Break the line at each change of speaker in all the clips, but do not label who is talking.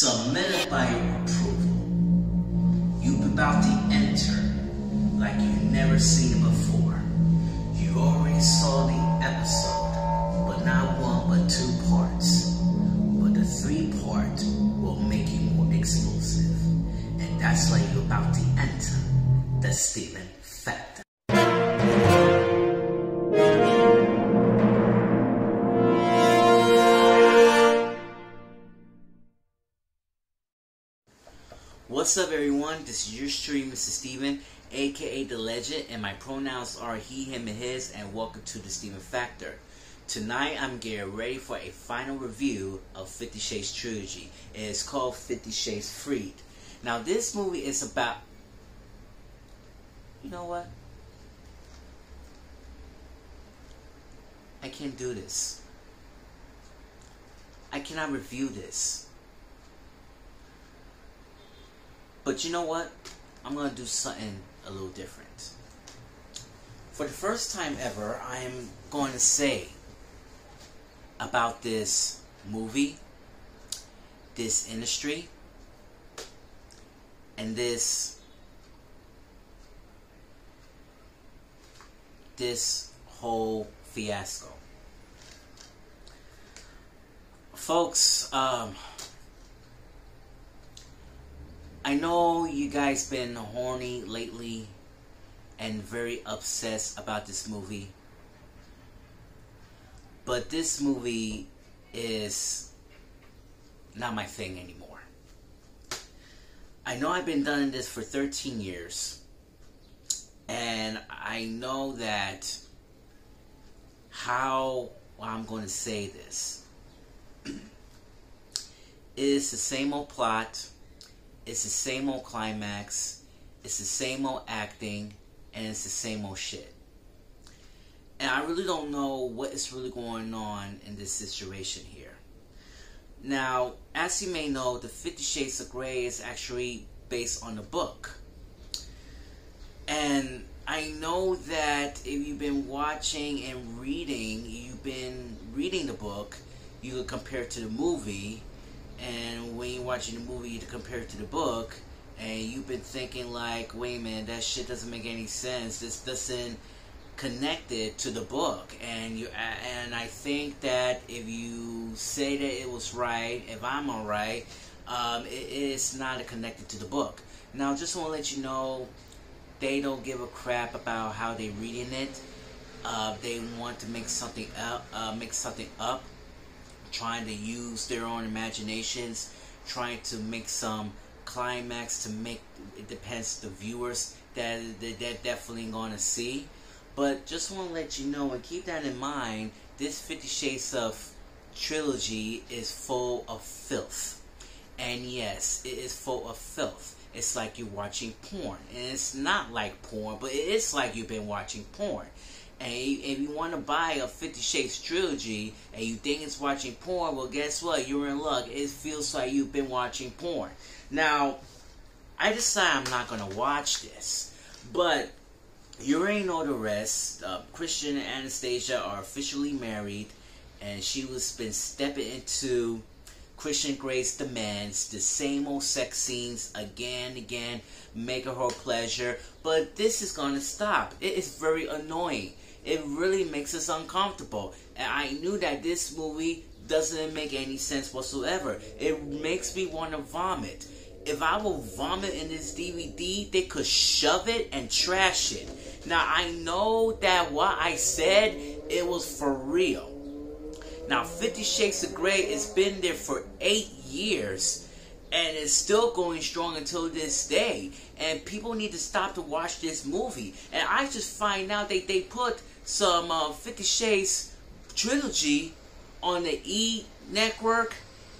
submitted by your approval. You're about to enter like you've never seen it before. You already saw the episode, but not one but two parts. But the three part will make you more explosive. And that's why you're about to enter the Steven Factor. What's up, everyone? This is your stream, Mr. Steven, aka The Legend, and my pronouns are he, him, and his, and welcome to the Steven Factor. Tonight, I'm getting ready for a final review of 50 Shades Trilogy. It is called 50 Shades Freed. Now, this movie is about... You know what? I can't do this. I cannot review this. But you know what? I'm going to do something a little different. For the first time ever, I'm going to say about this movie, this industry, and this whole fiasco. Folks, I know you guys been horny lately and very obsessed about this movie. But this movie is not my thing anymore. I know I've been doing this for 13 years. And I know that I'm going to say this. It's the same old plot. It's the same old climax, it's the same old acting, and it's the same old shit. And I really don't know what is really going on in this situation here. Now, as you may know, the 50 Shades of Grey is actually based on the book. And I know that if you've been watching and reading, you've been reading the book, you could compare it to the movie. And when you're watching the movie, you compare it to the book, and you've been thinking like, wait a minute, that shit doesn't make any sense. This doesn't connect it to the book. And I think that if you say that it was right, if I'm alright, it is not connected to the book. Now, just want to let you know, they don't give a crap about how they're reading it. They want to make something up. Trying to use their own imaginations, trying to make some climax to make it depends the viewers that they're definitely gonna see. But just want to let you know and keep that in mind, this 50 Shades of trilogy is full of filth. And yes, it is full of filth. It's like you're watching porn. And it's not like porn, but it is like you've been watching porn. And if you want to buy a 50 Shades trilogy and you think it's watching porn, well, guess what? You're in luck. It feels like you've been watching porn. Now, I decided I'm not going to watch this. But you already know the rest. Christian and Anastasia are officially married. And she was been stepping into Christian Grey's demands. The same old sex scenes again and again. Making her pleasure. But this is going to stop. It is very annoying. It really makes us uncomfortable. And I knew that this movie doesn't make any sense whatsoever. It makes me want to vomit. If I will vomit in this DVD, they could shove it and trash it. Now, I know that what I said, it was for real. Now, 50 Shades of Grey has been there for 8 years. And it's still going strong until this day. And people need to stop to watch this movie. And I just find out that they put some 50 Shades trilogy on the E network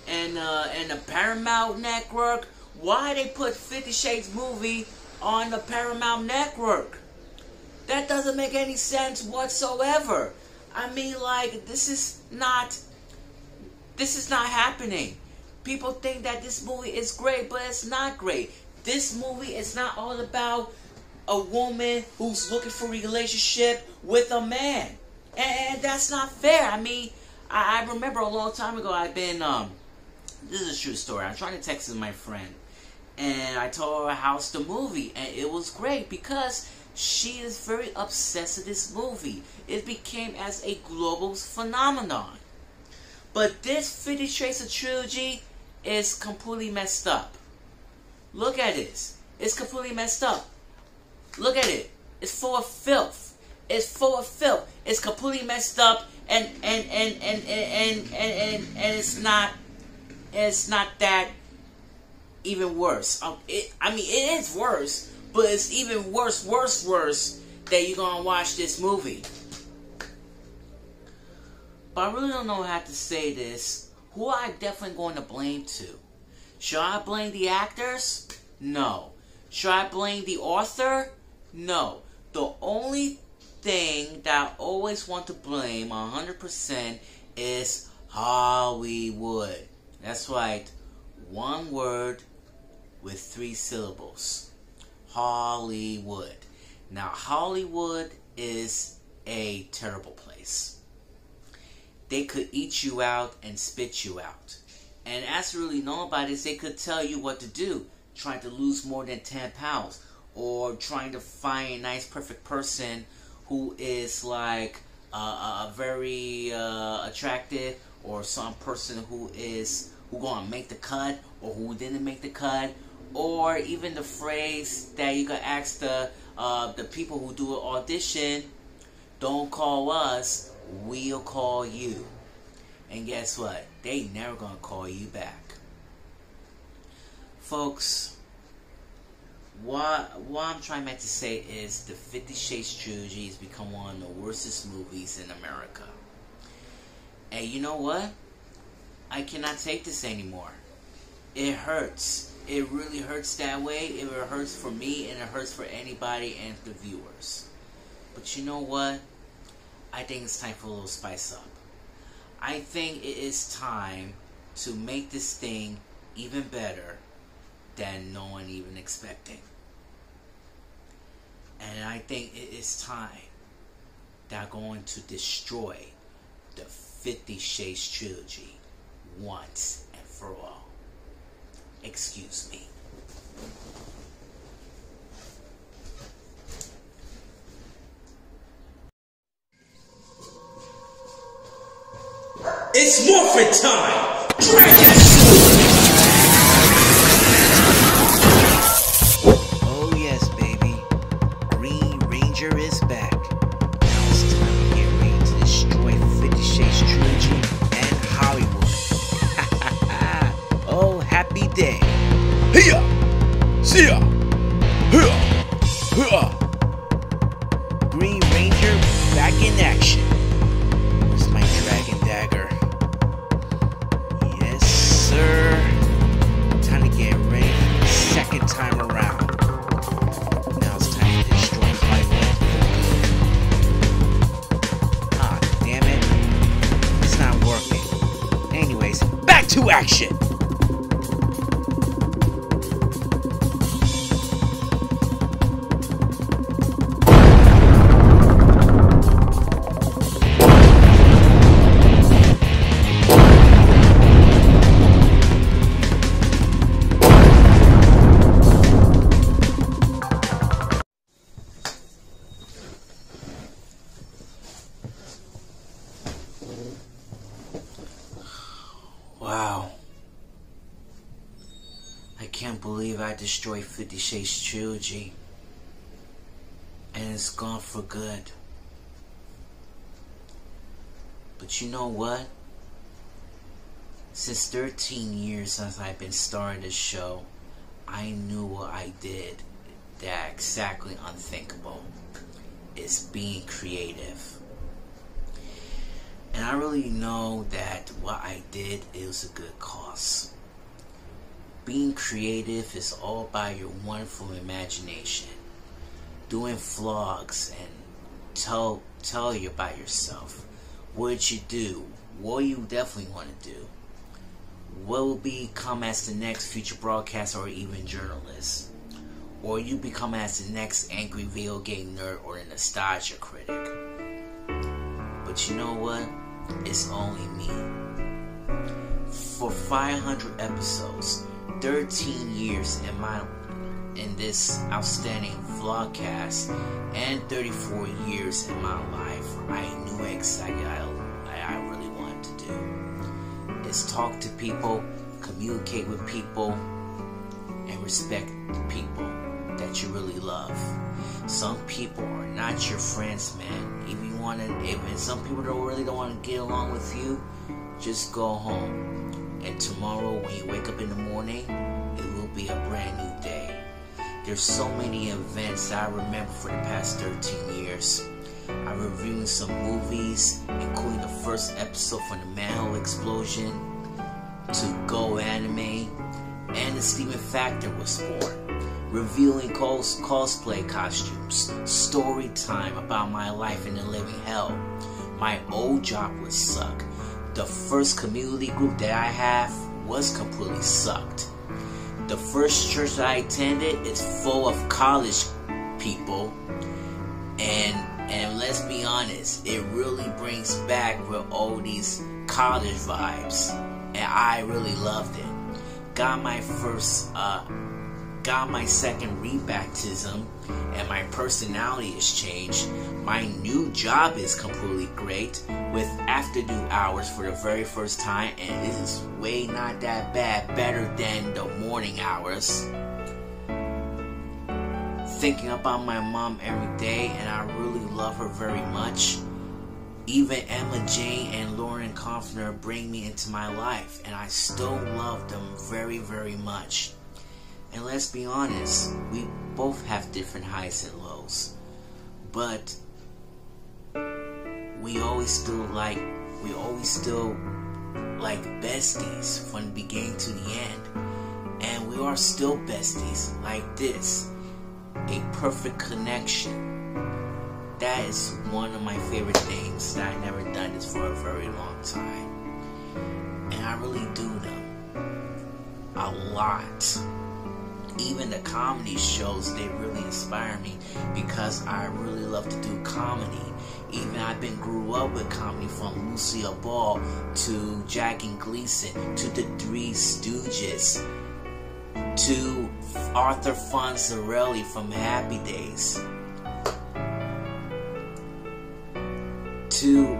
and the Paramount network. Why they put 50 Shades movie on the Paramount network? That doesn't make any sense whatsoever. I mean, like, this is not happening. People think that this movie is great, but it's not great. This movie is not all about a woman who's looking for a relationship with a man. And that's not fair. I mean, I remember a long time ago I've been This is a true story. I'm trying to text my friend, and I told her how's the movie, and it was great because she is very obsessed with this movie. It became as a global phenomenon. But this 50 Shades of trilogy is completely messed up. Look at this. It's completely messed up. Look at it. It's full of filth. It's full of filth. It's completely messed up, and it's not that even worse. It is worse, but it's even worse that you're gonna watch this movie. But I really don't know how to say this. Who am I definitely going to blame to? Should I blame the actors? No. Should I blame the author? No. The only thing that I always want to blame 100% is Hollywood. That's right. One word with 3 syllables. Hollywood. Now, Hollywood is a terrible place. They could eat you out and spit you out. And as to really know about it, they could tell you what to do. Trying to lose more than 10 pounds. Or trying to find a nice, perfect person who is like very attractive. Or some person who gonna make the cut. Or who didn't make the cut. Or even the phrase that you could ask the people who do an audition, don't call us, we'll call you. And guess what? They never gonna call you back. Folks, what I'm trying to say is the 50 Shades trilogy has become one of the worstest movies in America. And you know what? I cannot take this anymore. It hurts. It really hurts that way. It hurts for me and it hurts for anybody and the viewers. But you know what? I think it's time for a little spice up. I think it is time to make this thing even better than no one even expecting. And I think it is time that I'm going to destroy the 50 Shades trilogy once and for all. Excuse me.
It's morphin' time! Dragon!
Oh yes, baby. Green Ranger is back. Now it's time to get ready to destroy 50 Shades trilogy and Hollywood. Oh, happy day.
Hiya! Sia! Hiya! Hiya!
Green Ranger back in action. Where's my dragon dagger? Yes, sir. Time to get ready for the second time around. Now it's time to destroy Hollywood for good. Ah, damn it. It's not working. Anyways, back to action! Wow. I can't believe I destroyed 50 Shades trilogy. And it's gone for good. But you know what? Since 13 years since I've been starting this show, I knew what I did that exactly unthinkable. It's being creative. And I really know that what I did, it was a good cause. Being creative is all by your wonderful imagination. Doing vlogs and tell you about yourself. What did you do? What you definitely want to do? What will become as the next future broadcaster or even journalist? Or you become as the next angry video game nerd or a nostalgia critic? But you know what? It's only me. for 500 episodes, 13 years in this outstanding vlogcast, and 34 years in my life, I knew exactly what I really wanted to do. Is talk to people, communicate with people, and respect the people that you really love. Some people are not your friends, man. Even some people don't want to get along with you, just go home. And tomorrow when you wake up in the morning, it will be a brand new day. There's so many events that I remember for the past 13 years. I'm reviewing some movies, including the first episode from the Manhole Explosion to Go Anime, and the Steven Factor was born. Reviewing cosplay costumes, story time about my life in the living hell. My old job would suck. The first community group that I have was completely sucked. The first church that I attended is full of college people, and let's be honest, it really brings back with all these college vibes, and I really loved it. Got my second rebaptism, and my personality has changed. My new job is completely great, with afternoon hours for the very first time, and this is way not that bad, better than the morning hours. Thinking about my mom every day, and I really love her very much. Even Emma Jane and Lauren Kaufner bring me into my life, and I still love them very, very much. And let's be honest, we both have different highs and lows, but we always still like besties from the beginning to the end, and we are still besties like this, a perfect connection. That is one of my favorite things that I never done this for a very long time, and I really do them a lot. Even the comedy shows, they really inspire me because I really love to do comedy. Even grew up with comedy, from Lucille Ball to Jack and Gleason to the Three Stooges to Arthur Fonzarelli from Happy Days to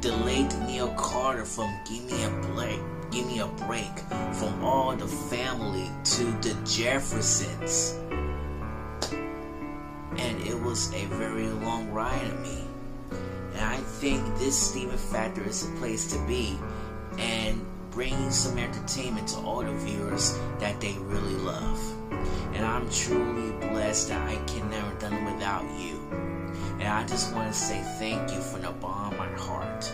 the late Neil Carter from Give Me a Break, from All the Family to the Jeffersons. And it was a very long ride to me. And I think this Steven Factor is a place to be, and bringing some entertainment to all the viewers that they really love. And I'm truly blessed that I can never done it without you. And I just want to say thank you from the bottom of my heart.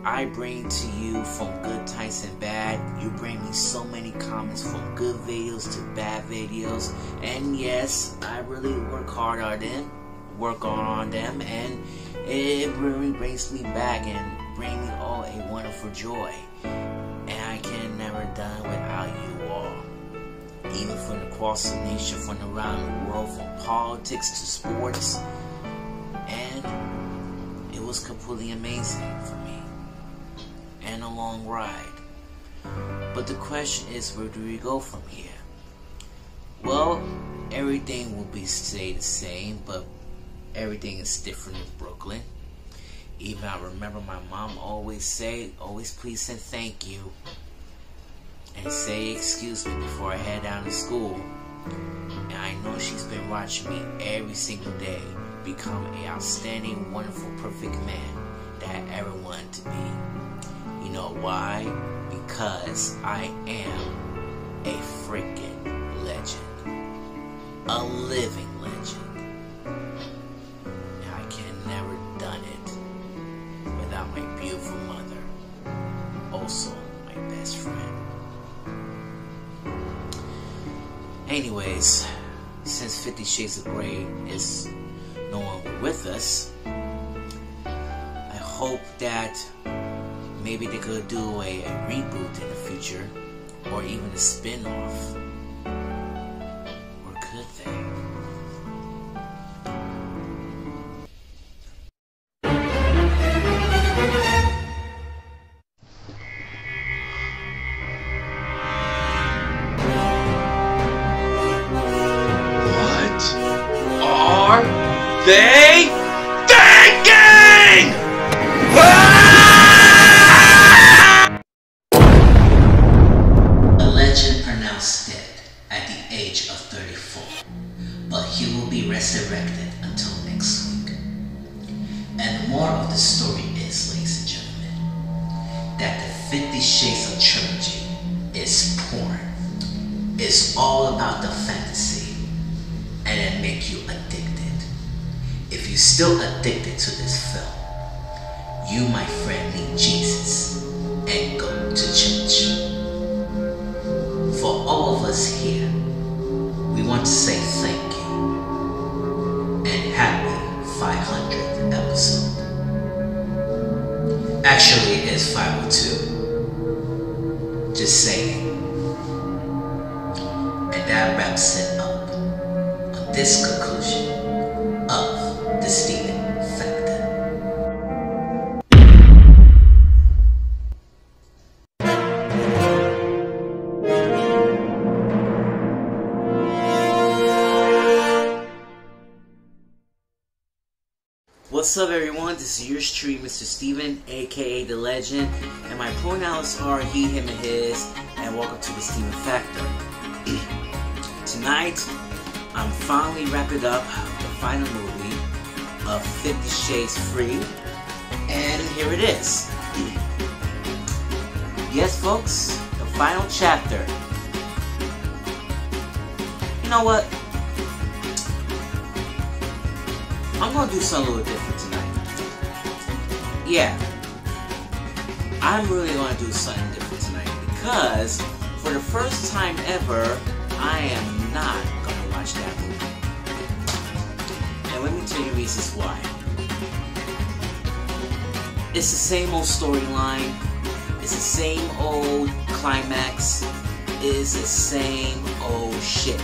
I bring to you from good times and bad. You bring me so many comments, from good videos to bad videos. And yes, I really work on them, and it really brings me back and bring me all a wonderful joy. And I can never done without you all. Even from across the nation, from around the world, from politics to sports. And it was completely amazing for me. And a long ride. But the question is, where do we go from here? Well, everything will stay the same, but everything is different in Brooklyn. Even I remember my mom always please say thank you and say excuse me before I head down to school. And I know she's been watching me every single day become an outstanding, wonderful, perfect man that I ever wanted to be. You know why? Because I am a freaking legend. A living legend. And I can never done it without my beautiful mother. Also my best friend. Anyways, since 50 Shades of Grey is no longer with us, I hope that maybe they could do a reboot in the future, or even a spin-off. Or could they?
They thinking!
A legend pronounced dead at the age of 34, but he will be resurrected until next week. And the moral of the story is, ladies and gentlemen, that the 50 Shades of trilogy is porn. It's all about the fantasy, and it make you addicted. If you're still addicted to this film, you, my friend, need Jesus and go to church. For all of us here, we want to say thank you and happy 500th episode. Actually, it's 502. Just saying. And that wraps it up on this conclusion of the Steven Factor. What's up, everyone? This is yours truly, Mr. Steven, aka The Legend, and my pronouns are he, him, and his, and welcome to the Steven Factor. Tonight, I'm finally wrapping up the final movie of 50 Shades Free, and here it is. Yes, folks, the final chapter. You know what? I'm gonna do something a little different tonight. Yeah, I'm really gonna do something different tonight because for the first time ever, I am not gonna watch that movie. And let me tell you reasons why. It's the same old storyline. It's the same old climax. It's the same old shit.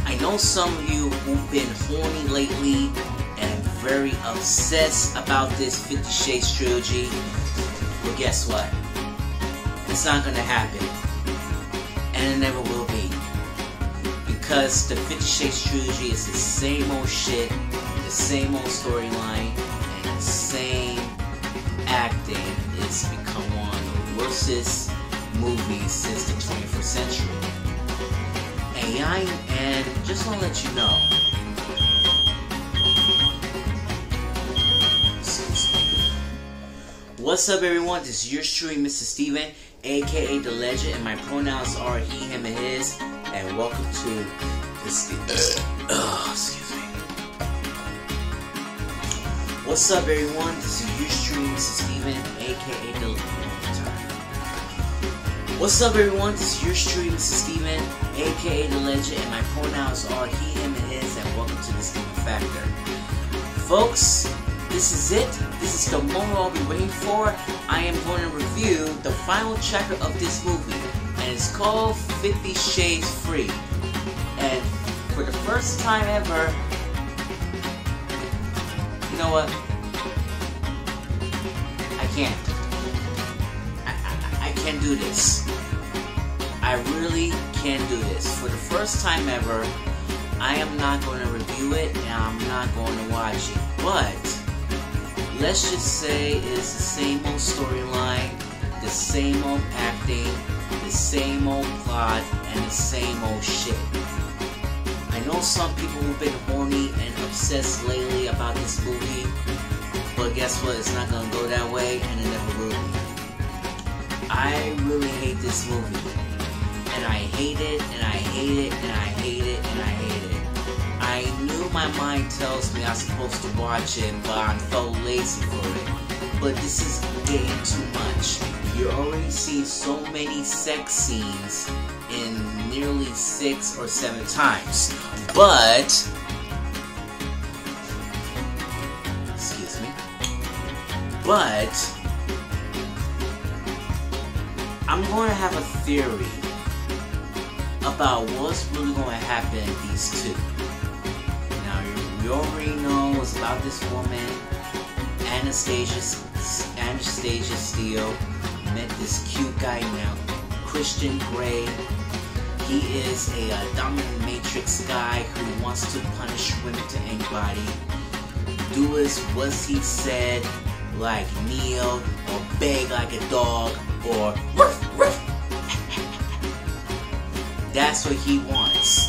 I know some of you who've been horny lately and very obsessed about this 50 Shades trilogy. Well, guess what? It's not gonna happen. And it never will be. Because the 50 Shades trilogy is the same old shit, the same old storyline, and the same acting. It's become one of the worstest movies since the 21st century. And just want to let you know, what's up, everyone? This is yours truly, Mr. Steven, aka The Legend, and my pronouns are he, him, and his, and welcome to the Steven. Excuse me. What's up, everyone? This is yours truly, Mr. Steven, aka The Legend. What's up, everyone? This is yours truly, Mr. Steven, aka The Legend, and my pronouns are he, him, and his, and welcome to the Steven Factor. Folks, this is it. This is the moment I'll be waiting for. I am going to review the final chapter of this movie, and it's called 50 Shades Free. And for the first time ever, you know what? I can't. I can't do this. I really can't do this. For the first time ever, I am not going to review it and I'm not going to watch it. But let's just say it's the same old storyline, the same old acting, the same old plot, and the same old shit. I know some people who've been horny and obsessed lately about this movie, but guess what? It's not going to go that way and it never will be. I really hate this movie. And I hate it, and I hate it, and I hate it, and I hate it. I knew my mind tells me I'm supposed to watch it, but I felt lazy for it. But this is getting too much. You're already seeing so many sex scenes in nearly 6 or 7 times. But, excuse me, but I'm going to have a theory about what's really going to happen in these two. Now, you already know it's about this woman, Anastasia Steele, met this cute guy now, Christian Grey. He is a dominant matrix guy who wants to punish women to end everybody. Do as what he said, like kneel or beg like a dog or ruff, ruff. That's what he wants.